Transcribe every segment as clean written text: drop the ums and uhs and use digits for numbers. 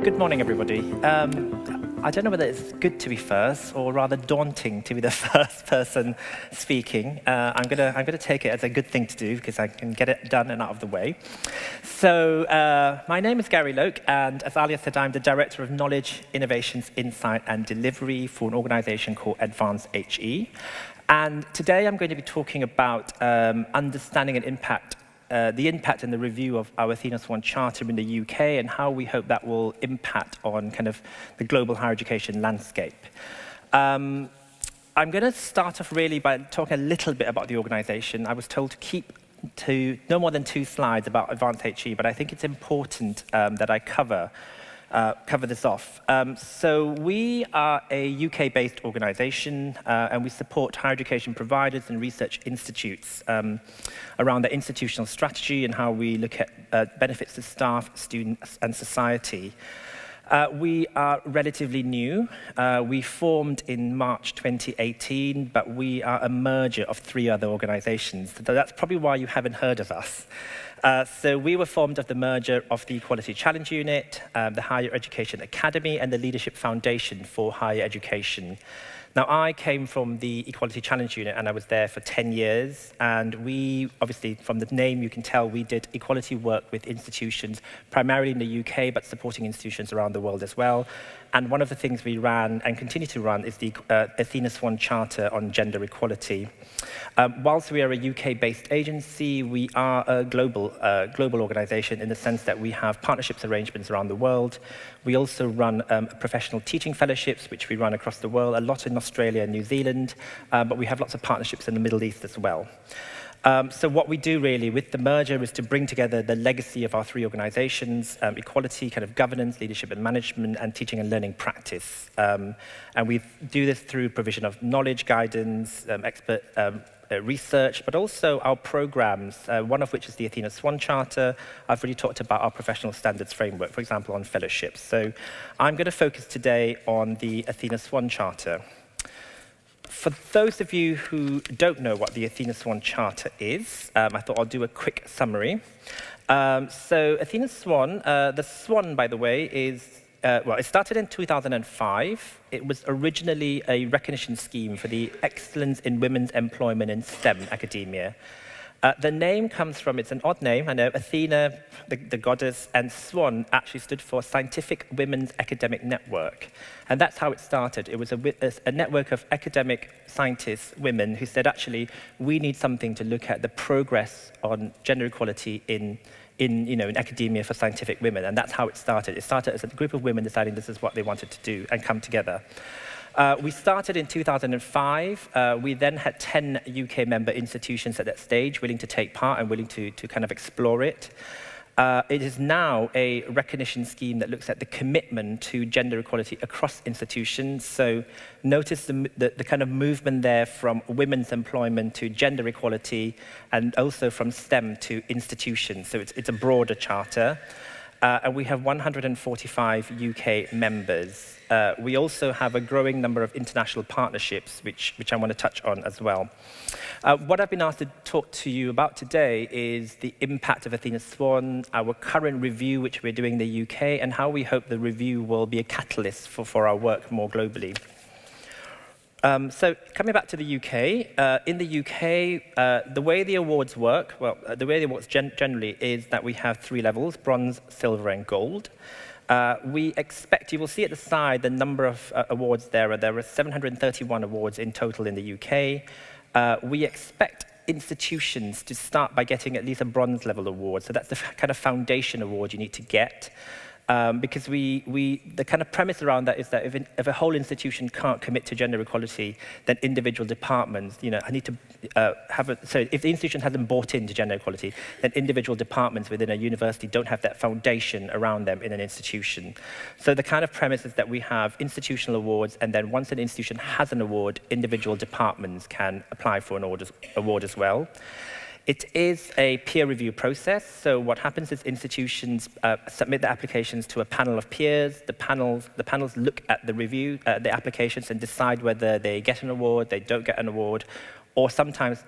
Good morning, everybody. I don't know whether it's good to be first or rather daunting to be the first person speaking. I'm gonna take it as a good thing to do because I can get it done and out of the way. So my name is Gary Loke, and as Alia said, I'm the Director of Knowledge, Innovations, Insight and Delivery for an organization called Advanced HE. And today I'm going to be talking about understanding and the impact and the review of our Athena SWAN Charter in the UK and how we hope that will impact on kind of the global higher education landscape. I'm going to start off really by talking a little bit about the organisation. I was told to keep to no more than 2 slides about Advanced HE, but I think it's important that I cover this off. So we are a UK-based organisation, and we support higher education providers and research institutes around their institutional strategy and how we look at benefits to staff, students, and society. We are relatively new. We formed in March 2018, but we are a merger of 3 other organisations. So that's probably why you haven't heard of us. So we were formed of the merger of the Equality Challenge Unit, the Higher Education Academy, and the Leadership Foundation for Higher Education. Now, I came from the Equality Challenge Unit, and I was there for 10 years. And we, obviously, from the name, you can tell we did equality work with institutions, primarily in the UK, but supporting institutions around the world as well. And one of the things we ran and continue to run is the Athena SWAN Charter on Gender Equality. Whilst we are a UK-based agency, we are a global organisation in the sense that we have partnerships arrangements around the world. We also run professional teaching fellowships, which we run across the world, a lot in Australia and New Zealand, but we have lots of partnerships in the Middle East as well. So what we do really with the merger is to bring together the legacy of our 3 organizations, equality, kind of governance, leadership and management, and teaching and learning practice. And we do this through provision of knowledge, guidance, expert research, but also our programs, one of which is the Athena SWAN Charter. I've already talked about our professional standards framework, for example, on fellowships. So I'm going to focus today on the Athena SWAN Charter. For those of you who don't know what the Athena SWAN Charter is, I thought I'll do a quick summary. So Athena SWAN, the SWAN, by the way, is, well, it started in 2005. It was originally a recognition scheme for the excellence in women's employment in STEM academia. The name comes from, it's an odd name, I know, Athena, the goddess, and SWAN actually stood for Scientific Women's Academic Network. And that's how it started. It was a network of academic scientists, women, who said, actually, we need something to look at the progress on gender equality in academia for scientific women. And that's how it started. It started as a group of women deciding this is what they wanted to do and come together. We started in 2005. We then had 10 UK member institutions at that stage willing to take part and willing to kind of explore it. It is now a recognition scheme that looks at the commitment to gender equality across institutions. So notice the kind of movement there from women's employment to gender equality, and also from STEM to institutions. So it's a broader charter. And we have 145 UK members. We also have a growing number of international partnerships, which I want to touch on as well. What I've been asked to talk to you about today is the impact of Athena SWAN, our current review, which we're doing in the UK, and how we hope the review will be a catalyst for our work more globally. So coming back to the UK, in the UK, the way the awards work, well, the way the awards generally is that we have 3 levels, bronze, silver, and gold. We expect, you will see at the side the number of awards there. There are 731 awards in total in the UK. We expect institutions to start by getting at least a bronze level award. So that's the kind of foundation award you need to get. Because the kind of premise around that is that if a whole institution can't commit to gender equality, then individual departments, need to so if the institution hasn't bought into gender equality, then individual departments within a university don't have that foundation around them in an institution. So the kind of premise is that we have institutional awards, and then once an institution has an award, individual departments can apply for an award as well. It is a peer review process, so what happens is institutions submit their applications to a panel of peers. The panels look at the applications and decide whether they get an award, they don't get an award, or sometimes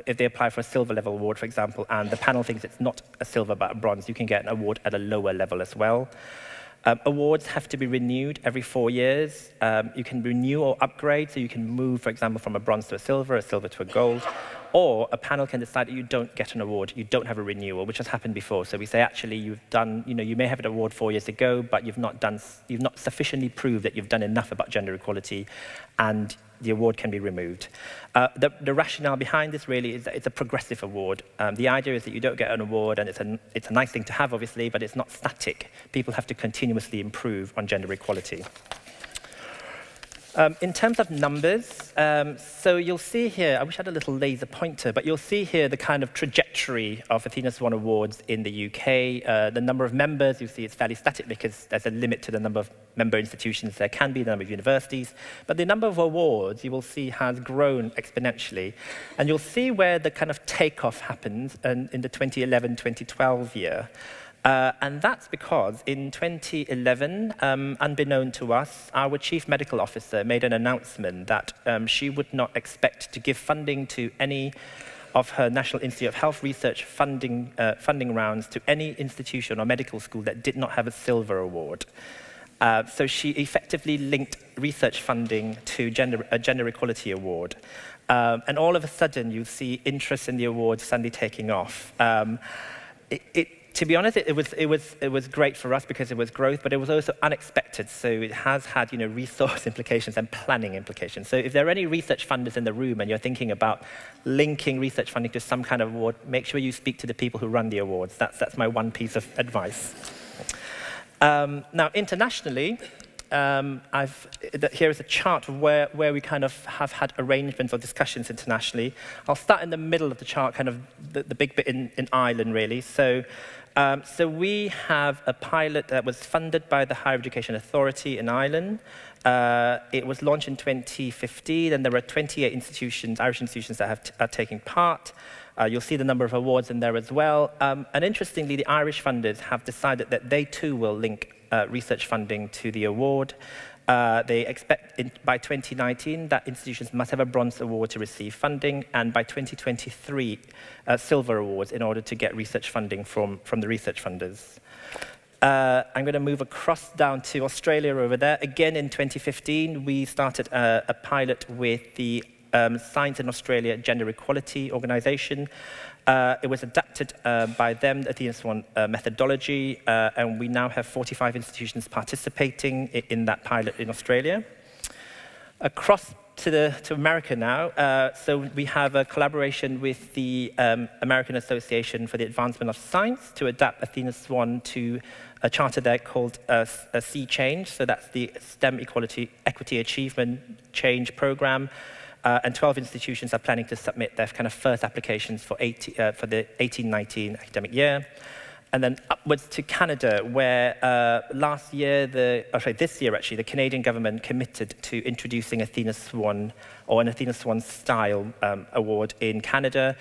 if they apply for a silver level award, for example, and the panel thinks it's not a silver but a bronze, you can get an award at a lower level as well. Awards have to be renewed every 4 years. You can renew or upgrade, so you can move, for example, from a bronze to a silver to a gold, or a panel can decide that you don't get an award, you don't have a renewal, which has happened before. So we say, actually, you've done, you may have an award 4 years ago, but you've not sufficiently proved that you've done enough about gender equality, and the award can be removed. The rationale behind this really is that it's a progressive award. The idea is that you don't get an award, and it's a nice thing to have, obviously, but it's not static. People have to continuously improve on gender equality. In terms of numbers, so you'll see here, I wish I had a little laser pointer, but you'll see here the kind of trajectory of Athena SWAN Awards in the UK. The number of members, you see it's fairly static because there's a limit to the number of member institutions there can be, the number of universities. But the number of awards, you will see, has grown exponentially. And you'll see where the kind of takeoff happens in the 2011-2012 year. And that's because in 2011, unbeknown to us, our chief medical officer made an announcement that she would not expect to give funding to any of her National Institute of Health research funding rounds to any institution or medical school that did not have a silver award. So she effectively linked research funding to a gender equality award. And all of a sudden, you see interest in the award suddenly taking off. To be honest, it was great for us because it was growth, but it was also unexpected. So it has had, resource implications and planning implications. So if there are any research funders in the room and you're thinking about linking research funding to some kind of award, make sure you speak to the people who run the awards. That's my one piece of advice. Now, internationally, here is a chart of where we kind of have had arrangements or discussions internationally. I'll start in the middle of the chart, kind of the big bit in Ireland, really. So we have a pilot that was funded by the Higher Education Authority in Ireland. It was launched in 2015, and there are 28 institutions, Irish institutions, that are taking part. You'll see the number of awards in there as well. And interestingly, the Irish funders have decided that they too will link research funding to the award. They expect by 2019 that institutions must have a bronze award to receive funding, and by 2023, silver awards in order to get research funding from the research funders. I'm going to move across down to Australia over there. Again, in 2015, we started a pilot with the Science in Australia Gender Equality Organisation. It was adapted by them, the Athena SWAN methodology, and we now have 45 institutions participating in that pilot in Australia. Across to America now, so we have a collaboration with the American Association for the Advancement of Science to adapt Athena SWAN to a charter there called a SEA Change, so that's the STEM Equity Achievement Change Program. And 12 institutions are planning to submit their kind of first applications for the 18-19 academic year. And then upwards to Canada, where this year, the Canadian government committed to introducing Athena SWAN, or an Athena SWAN style award in Canada.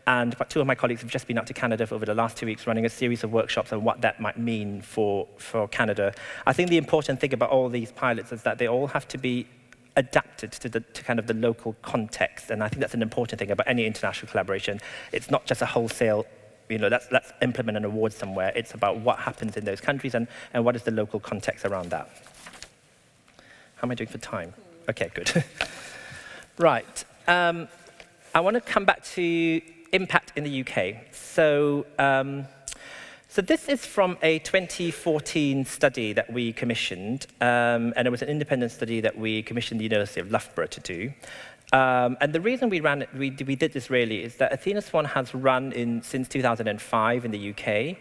And two of my colleagues have just been out to Canada over the last 2 weeks running a series of workshops on what that might mean for Canada. I think the important thing about all these pilots is that they all have to be adapted to kind of the local context, and I think that's an important thing about any international collaboration. It's not just a wholesale, let's implement an award somewhere. It's about what happens in those countries and what is the local context around that. How am I doing for time? Okay, good. Right. I want to come back to impact in the UK. So this is from a 2014 study that we commissioned, and it was an independent study that we commissioned the University of Loughborough to do. And the reason we did this really is that Athena SWAN has run since 2005 in the UK.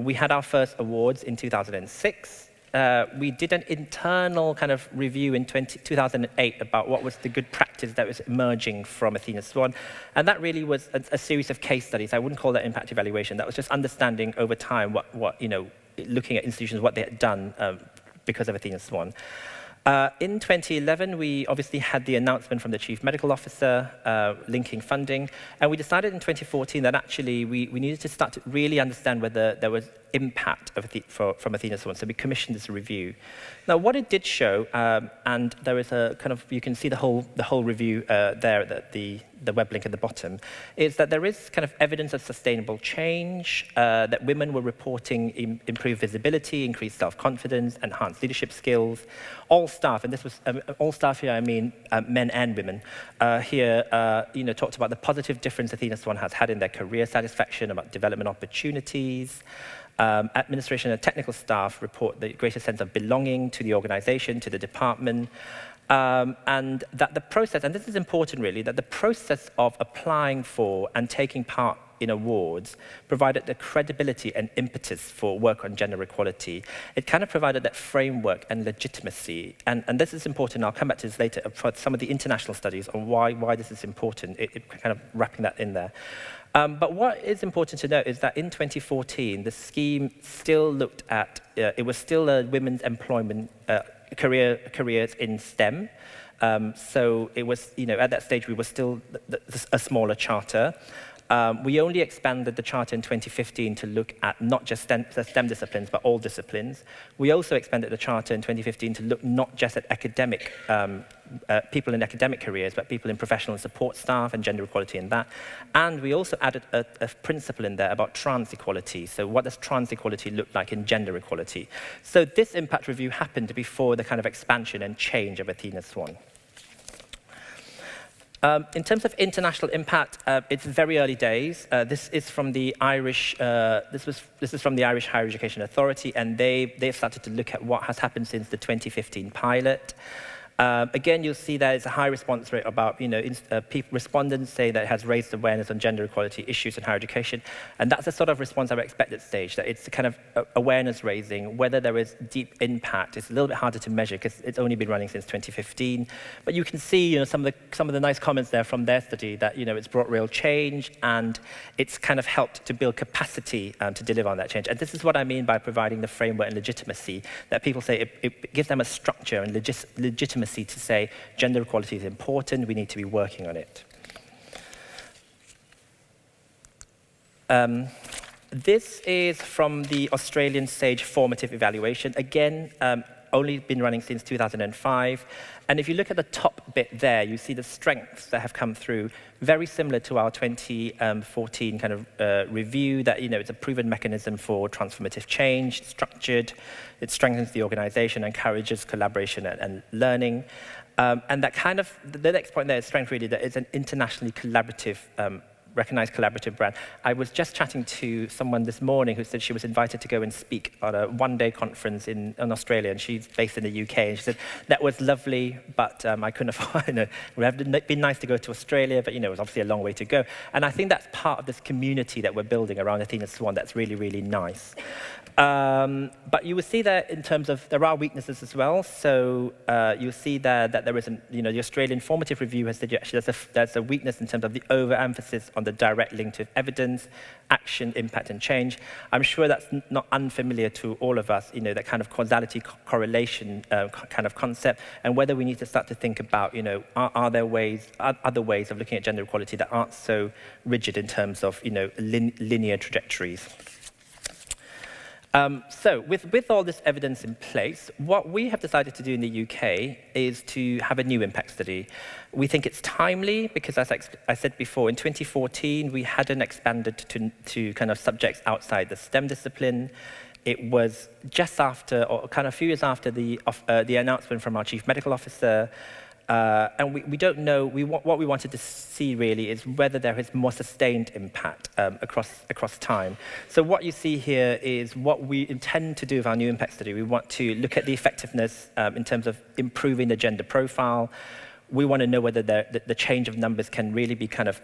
We had our first awards in 2006. We did an internal kind of review in 2008 about what was the good practice that was emerging from Athena SWAN. And that really was a series of case studies. I wouldn't call that impact evaluation. That was just understanding over time looking at institutions, what they had done because of Athena SWAN. In 2011, we obviously had the announcement from the chief medical officer linking funding. And we decided in 2014 that actually we needed to start to really understand whether there was impact of from Athena SWAN. So we commissioned this review. Now, what it did show, and there is a kind of, you can see the whole review there at the web link at the bottom, is that there is kind of evidence of sustainable change, that women were reporting improved visibility, increased self-confidence, enhanced leadership skills. All staff, and this was all staff here, I mean men and women, here talked about the positive difference Athena SWAN has had in their career satisfaction, about development opportunities. Administration and technical staff report the greater sense of belonging to the organization, to the department, and that the process, and this is important really, that the process of applying for and taking part in awards provided the credibility and impetus for work on gender equality. It kind of provided that framework and legitimacy, and this is important, I'll come back to this later, for some of the international studies on why this is important, it kind of wrapping that in there. But what is important to note is that in 2014, the scheme still looked at, it was still a women's employment, careers in STEM. So it was, at that stage, we were still a smaller charter. We only expanded the charter in 2015 to look at not just STEM disciplines, but all disciplines. We also expanded the charter in 2015 to look not just at academic, people in academic careers, but people in professional and support staff and gender equality in that. And we also added a principle in there about trans equality. So what does trans equality look like in gender equality? So this impact review happened before the kind of expansion and change of Athena SWAN. In terms of international impact, it's very early days. This is from the Irish. This is from the Irish Higher Education Authority, and they've started to look at what has happened since the 2015 pilot. Again, you'll see there's a high response rate about, respondents say that it has raised awareness on gender equality issues in higher education. And that's the sort of response I would expect at this stage, that it's kind of awareness raising. Whether there is deep impact is a little bit harder to measure because it's only been running since 2015. But you can see, some of the nice comments there from their study that, it's brought real change and it's kind of helped to build capacity to deliver on that change. And this is what I mean by providing the framework and legitimacy, that people say it gives them a structure and legitimacy to say gender equality is important, we need to be working on it. This is from the Australian Sage Formative Evaluation. Again, only been running since 2005. And if you look at the top bit there, you see the strengths that have come through, very similar to our 2014 kind of review, that, it's a proven mechanism for transformative change, structured, it strengthens the organization, encourages collaboration and learning. And that kind of, the next point there is strength really, that it's an internationally collaborative recognized collaborative brand. I was just chatting to someone this morning who said she was invited to go and speak on a one-day conference in Australia, and she's based in the UK, and she said, that was lovely, but I couldn't afford, it would have been nice to go to Australia, but, it was obviously a long way to go. And I think that's part of this community that we're building around Athena SWAN that's really, really nice. But you will see that in terms of, there are weaknesses as well. So you'll see there that there is, the Australian Formative Review has said actually there's a weakness in terms of the overemphasis on the direct link to evidence, action, impact, and change. I'm sure that's not unfamiliar to all of us, that kind of causality correlation kind of concept, and whether we need to start to think about, are there other ways of looking at gender equality that aren't so rigid in terms of, linear trajectories. So with all this evidence in place, what we have decided to do in the UK is to have a new impact study. We think it's timely because, as I said before, in 2014, we hadn't expanded to kind of subjects outside the STEM discipline. It was just after, or kind of a few years after the announcement from our Chief Medical Officer. And we don't know, what we wanted to see really is whether there is more sustained impact across time. So what you see here is what we intend to do with our new impact study. We want to look at the effectiveness in terms of improving the gender profile. We want to know whether the change of numbers can really be kind of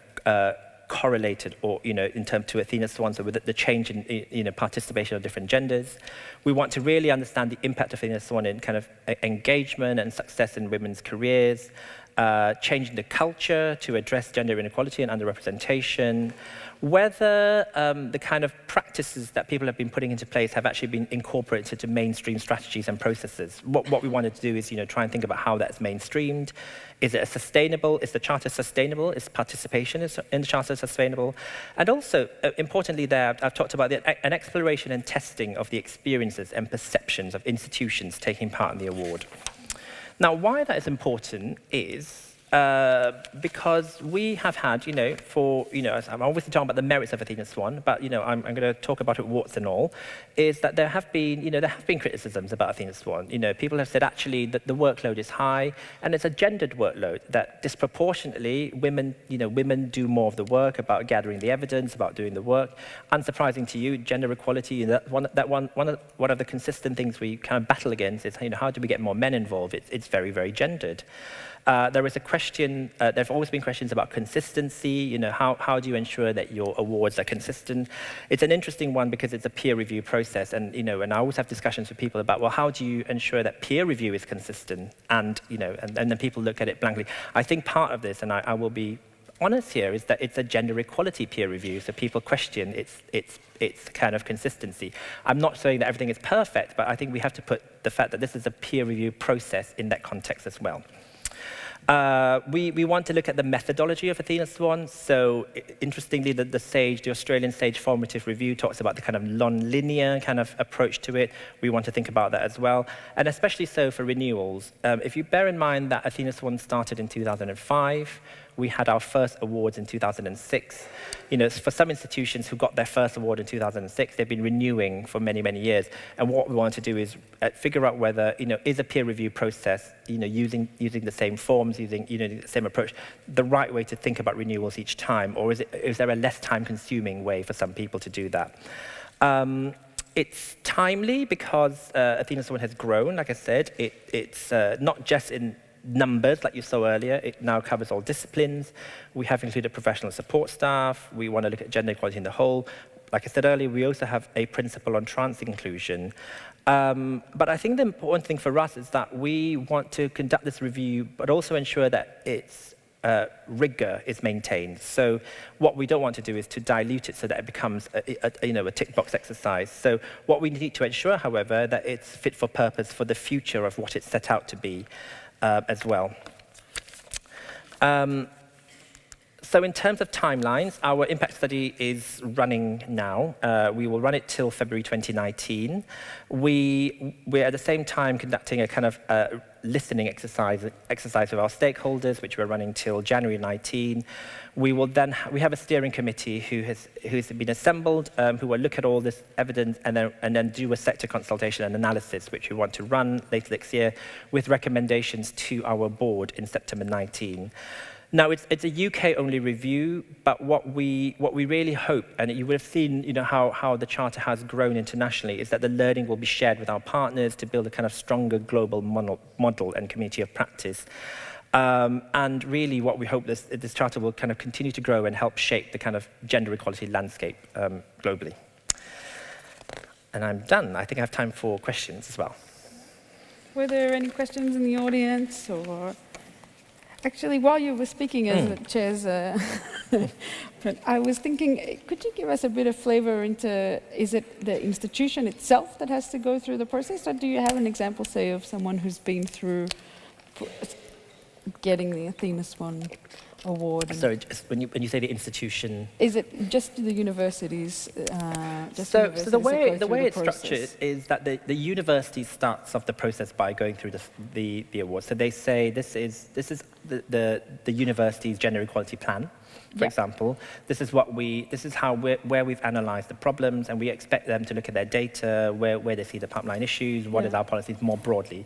correlated or, in terms to Athena SWAN, so with the change in, participation of different genders. We want to really understand the impact of Athena SWAN in kind of engagement and success in women's careers. changing the culture to address gender inequality and underrepresentation, whether the kind of practices that people have been putting into place have actually been incorporated into mainstream strategies and processes. What we wanted to do is, try and think about how that's mainstreamed. Is it sustainable? Is the Charter sustainable? Is participation in the Charter sustainable? And also, importantly there, I've talked about an exploration and testing of the experiences and perceptions of institutions taking part in the award. Now, why that is important is because we have had, I'm obviously talking about the merits of Athena SWAN, but, I'm going to talk about it warts and all, is that there have been criticisms about Athena SWAN. People have said actually that the workload is high, and it's a gendered workload, that disproportionately women do more of the work about gathering the evidence, about doing the work. Unsurprising to you, gender equality, one of the consistent things we kind of battle against is, how do we get more men involved? It's very, very gendered. There is a question, there have always been questions about consistency, how do you ensure that your awards are consistent? It's an interesting one because it's a peer review process, and and I always have discussions with people about, well, how do you ensure that peer review is consistent? And and then people look at it blankly. I think part of this, and I will be honest here, is that it's a gender equality peer review, so people question its kind of consistency. I'm not saying that everything is perfect, but I think we have to put the fact that this is a peer review process in that context as well. We want to look at the methodology of Athena SWAN. So interestingly, the Australian Sage Formative Review talks about the kind of non-linear kind of approach to it. We want to think about that as well, and especially so for renewals. If you bear in mind that Athena SWAN started in 2005, we had our first awards in 2006. For some institutions who got their first award in 2006, they've been renewing for many, many years. And what we want to do is figure out whether, is a peer review process, using the same forms, using, the same approach, the right way to think about renewals each time, or is there a less time-consuming way for some people to do that? It's timely because Athena SWAN has grown, like I said. It's not just in numbers, like you saw earlier. It now covers all disciplines. We have included professional support staff. We want to look at gender equality in the whole. Like I said earlier, we also have a principle on trans inclusion. But I think the important thing for us is that we want to conduct this review, but also ensure that its rigor is maintained. So what we don't want to do is to dilute it so that it becomes a tick box exercise. So what we need to ensure, however, that it's fit for purpose for the future of what it's set out to be. As well. So in terms of timelines, our impact study is running now. We will run it till February 2019. We're at the same time conducting a kind of listening exercise with our stakeholders, which we're running till January 19. We have a steering committee who's been assembled, who will look at all this evidence and then do a sector consultation and analysis, which we want to run later next year, with recommendations to our board in September 19. Now, it's a UK-only review, but what we really hope, and you would have seen how the Charter has grown internationally, is that the learning will be shared with our partners to build a kind of stronger global model and community of practice. And really what we hope this Charter will kind of continue to grow and help shape the kind of gender equality landscape globally. And I'm done. I think I have time for questions as well. Were there any questions in the audience, or... Actually, while you were speaking as the chairs, but I was thinking, could you give us a bit of flavor into, is it the institution itself that has to go through the process, or do you have an example, say, of someone who's been through getting the Athena SWAN award? So when you say the institution... Is it just the universities? So the way it's structured is that the university starts off the process by going through the award. So they say this is the university's gender equality plan, for example. This is where we've analysed the problems, and we expect them to look at their data, where they see the pipeline issues, what is our policies more broadly.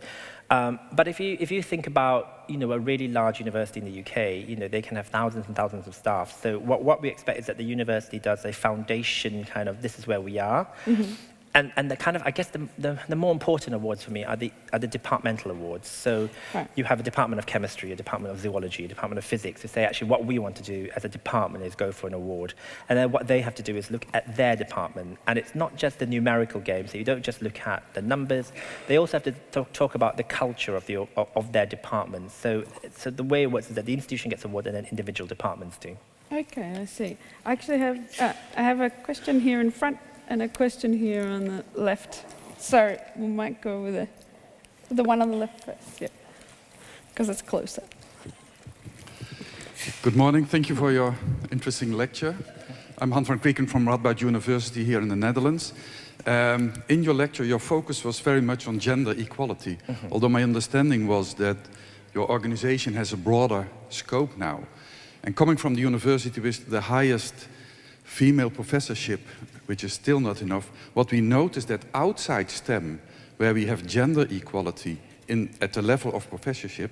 But if you think about a really large university in the UK, they can have thousands and thousands of staff. So what we expect is that the university does a foundation kind of, this is where we are. Mm-hmm. And the kind of, I guess the more important awards for me are the departmental awards. So you have a department of chemistry, a department of zoology, a department of physics, to say actually what we want to do as a department is go for an award. And then what they have to do is look at their department. And it's not just the numerical game, so you don't just look at the numbers. They also have to talk about the culture of their department. So the way it works is that the institution gets awarded and then individual departments do. Okay, I see. I actually have a question here in front and a question here on the left. So we might go with the one on the left first, yeah, because it's closer. Good morning. Thank you for your interesting lecture. I'm Hans van Krieken from Radboud University here in the Netherlands. In your lecture, your focus was very much on gender equality, although my understanding was that your organization has a broader scope now. And coming from the university with the highest female professorship, which is still not enough, what we notice that outside STEM, where we have gender equality at the level of professorship,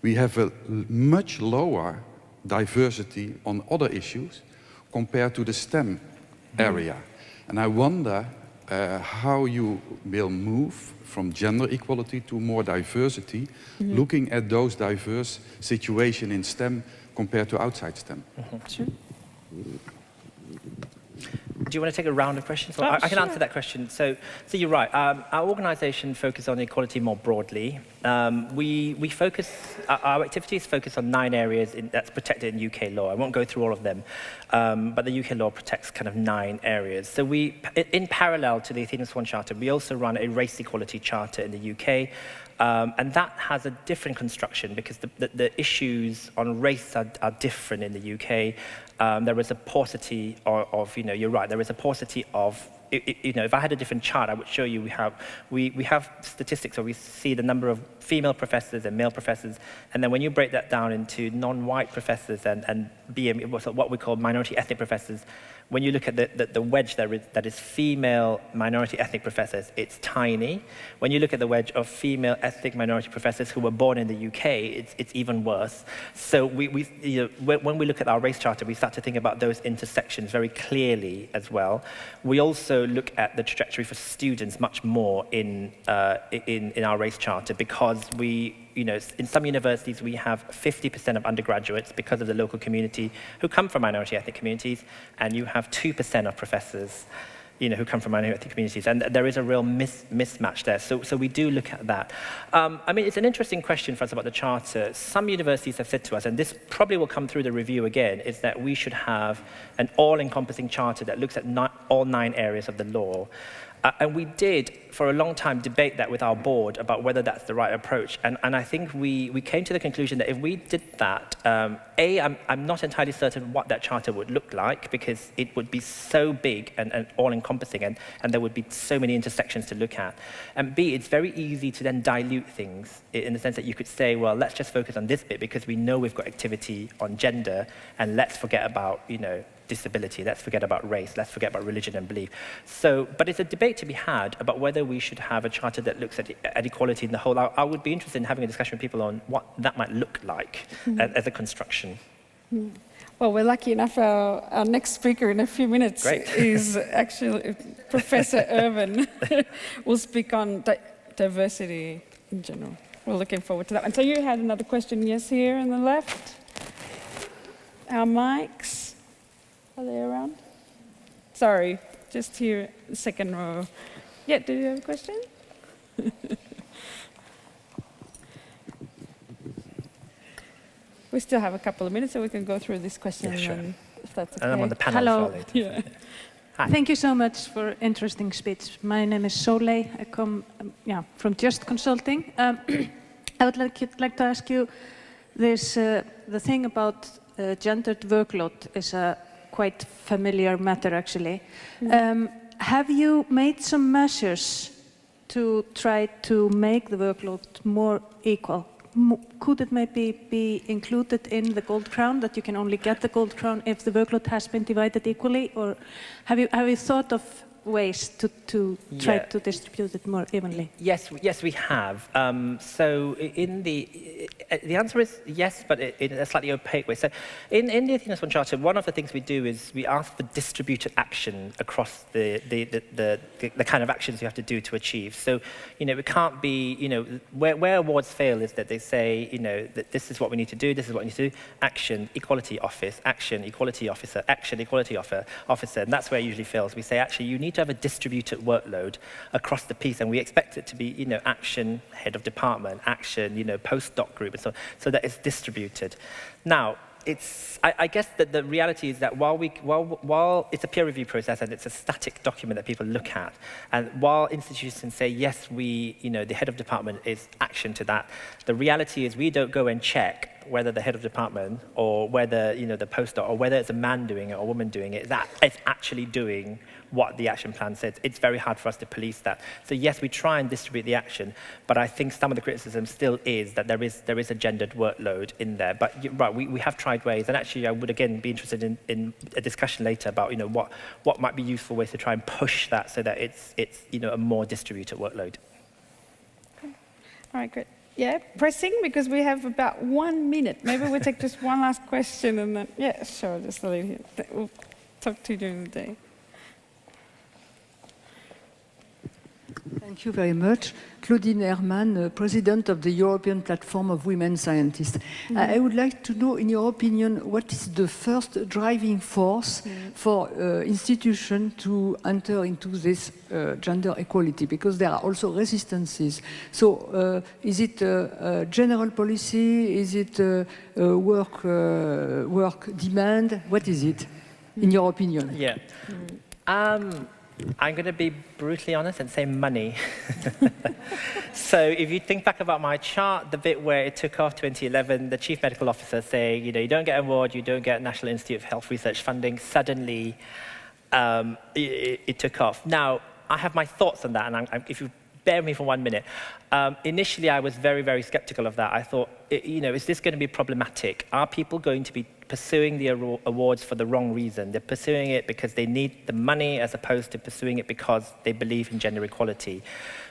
we have a much lower diversity on other issues compared to the STEM area. And I wonder how you will move from gender equality to more diversity, looking at those diverse situations in STEM compared to outside STEM. Sure. Do you want to take a round of questions? I can answer that question. So you're right. Our organisation focuses on equality more broadly. We focus, our activities focus on 9 areas that's protected in UK law. I won't go through all of them, but the UK law protects kind of 9 areas. So in parallel to the Athena SWAN Charter, we also run a race equality charter in the UK. And that has a different construction because the issues on race are different in the UK. There is a paucity of, you're right, there is a paucity of, if I had a different chart, I would show you we have statistics where we see the number of female professors and male professors, and then when you break that down into non-white professors and what we call minority ethnic professors, when you look at the wedge that is female minority ethnic professors, it's tiny. When you look at the wedge of female ethnic minority professors who were born in the UK, it's even worse. So when we look at our race charter, we start to think about those intersections very clearly as well. We also look at the trajectory for students much more in our race charter because in some universities we have 50% of undergraduates because of the local community who come from minority ethnic communities, and you have 2% of professors who come from minority ethnic communities, and there is a real mismatch there. So we do look at that. I mean, it's an interesting question for us about the charter. Some universities have said to us, and this probably will come through the review again, is that we should have an all-encompassing charter that looks at all 9 areas of the law. And we did, for a long time, debate that with our board about whether that's the right approach. And I think we came to the conclusion that if we did that, I'm not entirely certain what that charter would look like, because it would be so big and all-encompassing, and there would be so many intersections to look at. And B, it's very easy to then dilute things in the sense that you could say, well, let's just focus on this bit because we know we've got activity on gender, and let's forget about, disability, let's forget about race, let's forget about religion and belief. But it's a debate to be had about whether we should have a charter that looks at equality in the whole. I would be interested in having a discussion with people on what that might look like as a construction. Well, we're lucky enough, our next speaker in a few minutes is actually Professor Irvin, will speak on diversity in general. We're looking forward to that. And so you had another question, yes, here on the left. Our mics. Are they around? Sorry, just here, second row. Yeah, do you have a question? We still have a couple of minutes, so we can go through this question. Yeah, sure. And if that's okay. And I'm on the panel Hello. as well later. Yeah. Hi. Thank you so much for interesting speech. My name is Soleil. I come from Just Consulting. I would like to ask you this: the thing about gendered workload is a quite familiar matter, actually. Have you made some measures to try to make the workload more equal? Could it maybe be included in the gold crown, that you can only get the gold crown if the workload has been divided equally? Or have you thought of ways to try Yeah. to distribute it more evenly? Yes, we have. So the answer is yes, but in a slightly opaque way. So in the Athena SWAN Charter, one of the things we do is we ask for distributed action across the kind of actions you have to do to achieve. So, it can't be, where awards fail is that they say, that this is what we need to do, this is what we need to do, action, equality office, action, equality officer, action, equality officer, and that's where it usually fails. We say, actually, you need to have a distributed workload across the piece, and we expect it to be, action, head of department, action, postdoc group, and so that it's distributed. Now, I guess that the reality is that while it's a peer review process and it's a static document that people look at, and while institutions say, yes, the head of department is action to that, the reality is we don't go and check whether the head of department or whether, the postdoc, or whether it's a man doing it or a woman doing it, that it's actually doing what the action plan says. It's very hard for us to police that. So yes, we try and distribute the action, but I think some of the criticism still is that there is a gendered workload in there. But you're right, we have tried ways, and actually I would again be interested in a discussion later about what might be useful ways to try and push that so that it's a more distributed workload. Okay. All right, great. Yeah, pressing, because we have about 1 minute. Maybe we'll take just one last question and then, yeah, sure, just leave here. We'll talk to you during the day. Thank you very much. Claudine Herman, President of the European Platform of Women Scientists. I would like to know, in your opinion, what is the first driving force for institutions to enter into this gender equality? Because there are also resistances. So is it general policy? Is it work demand? What is it, in your opinion? Yeah. I'm going to be brutally honest and say money. So if you think back about my chart, the bit where it took off 2011, the chief medical officer saying, you don't get an award, you don't get National Institute of Health Research funding, suddenly it took off. Now, I have my thoughts on that, and if you bear with me for 1 minute. Initially, I was very, very skeptical of that. I thought, is this going to be problematic? Are people going to be pursuing the awards for the wrong reason? They're pursuing it because they need the money as opposed to pursuing it because they believe in gender equality.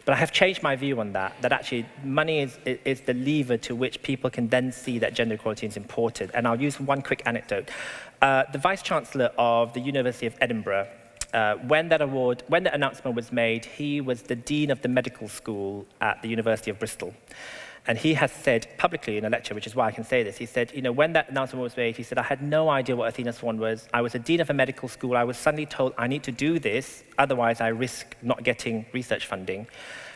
But I have changed my view on that actually money is the lever to which people can then see that gender equality is important. And I'll use one quick anecdote. The Vice-Chancellor of the University of Edinburgh, when that announcement was made, he was the Dean of the Medical School at the University of Bristol. And he has said publicly in a lecture, which is why I can say this, he said, when that announcement was made, he said, I had no idea what Athena SWAN was. I was a dean of a medical school. I was suddenly told I need to do this, otherwise I risk not getting research funding.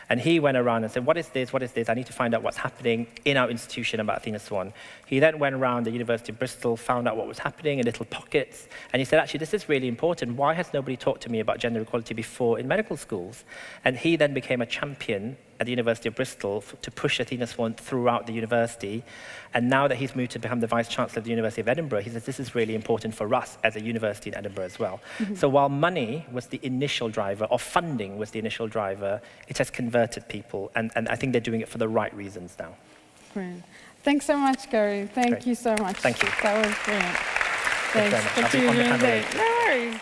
And he went around and said, what is this? What is this? I need to find out what's happening in our institution about Athena SWAN. He then went around the University of Bristol, found out what was happening in little pockets, and he said, actually, this is really important. Why has nobody talked to me about gender equality before in medical schools? And he then became a champion at the University of Bristol to push Athena SWAN throughout the university. And now that he's moved to become the Vice-Chancellor of the University of Edinburgh, he says this is really important for us as a university in Edinburgh as well. So while money was the initial driver, or funding was the initial driver, it has converted people, and I think they're doing it for the right reasons now. Great. Thanks so much, Gary. Thank you so much. Thank you. That was brilliant. Thank you very much. Thanks. I'll be on the camera later. No worries.